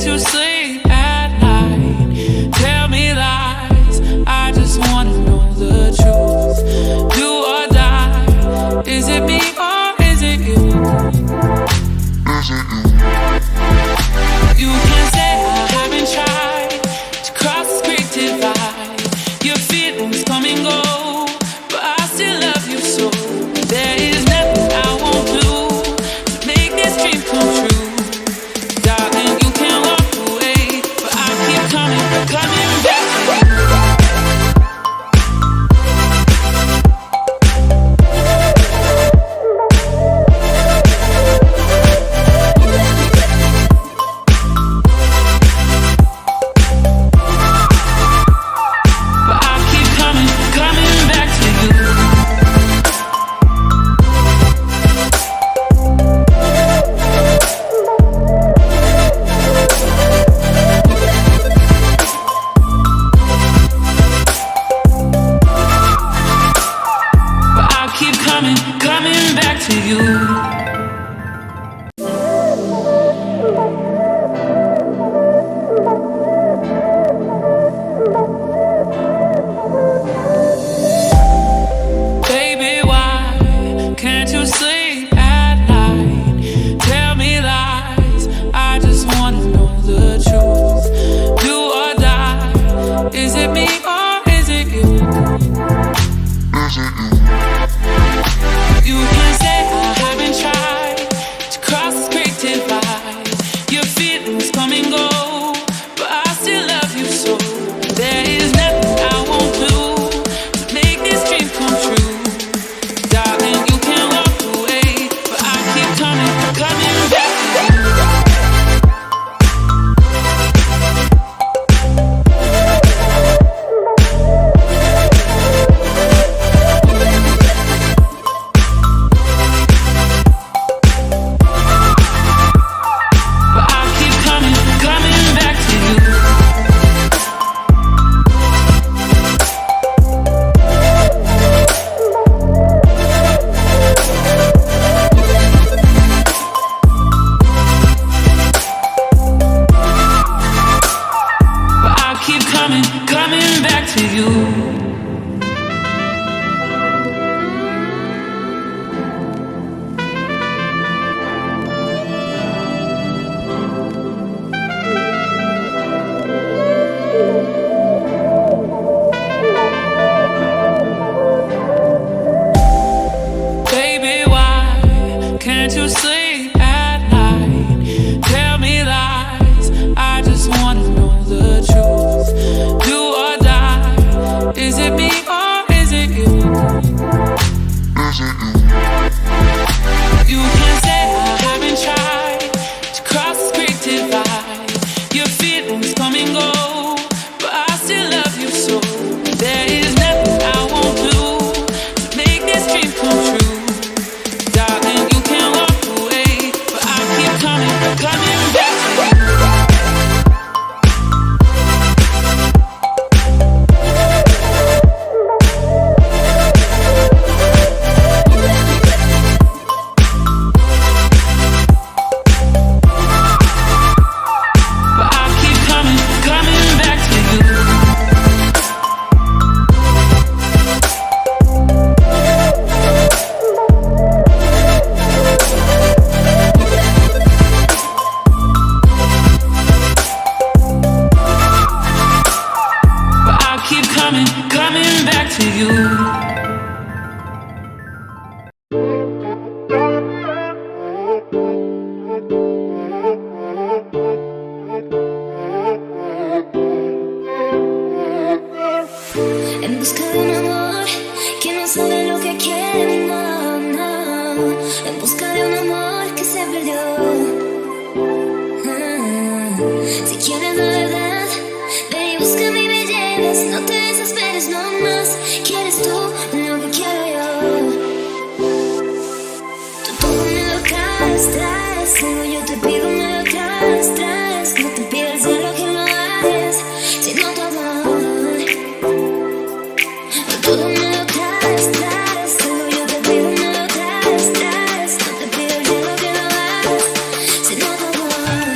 Can't you sleep at night? Tell me lies. I just wanna know the truth. Do or die. Is it me or is it you? You can say I haven't tried to cross this great divide. Your feelings come and go, but I still love you so. There is nothing I won't do to make this dream come true. Darling, you can walk away, but I keep coming back to you. Coming back to you. Baby, why can't you sleep at night? Tell me lies. I just wanna know the truth. Do or die. Is it me or is it you? You can say I haven't tried to cross this great divide. Your feelings come and go, but I still love you so. There is nothing I won't do to make this dream come true. Darling, you can walk away, but I keep coming back to you. Coming back to you. Baby, why can't you sleep at night? Tell me lies. I just wanna know the truth. Do or die. Is it me or is it you? You can say I haven't tried to cross this great divide. Your feelings come and go, but I still love you so. There is nothing I won't do to make this dream come true. Darling, you can walk away, but I keep coming back to you. Coming back to you. En busca de un amor que no sabe lo que quiere, no, no. En busca de un amor que se perdió. Si quieres la verdad, ven y busca mi belleza. No te desesperes, no más. ¿Quieres tú lo que quiero yo? Tú todo me lo traes, luego yo te pido me lo traes. No te pido el cielo que lo hagas, sino tu amor. Todo me lo traes, luego yo te pido me lo traes. No te pido el cielo que lo hagas, sino tu amor.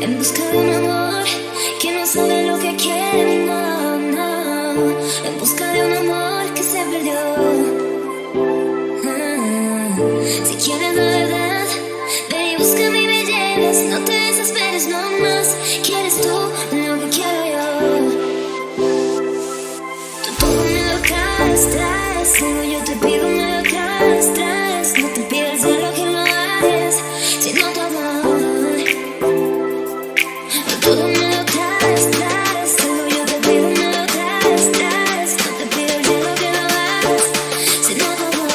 en busca de un amor que no sabe lo que quiere, no, no, en busca de un amor que se perdió. Si quieres la verdad, ven y búscame y me lleves, no te desesperes, no más. ¿Quieres tú lo que quiero yo? Tú todo me lo castras, luego yo te pido me lo castras. No te pido el cielo que lo hagas, sino tu amor. Tú todo me lo castras, luego yo te pido me lo castras. No te pido el cielo que lo hagas, sino tu amor.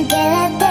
que de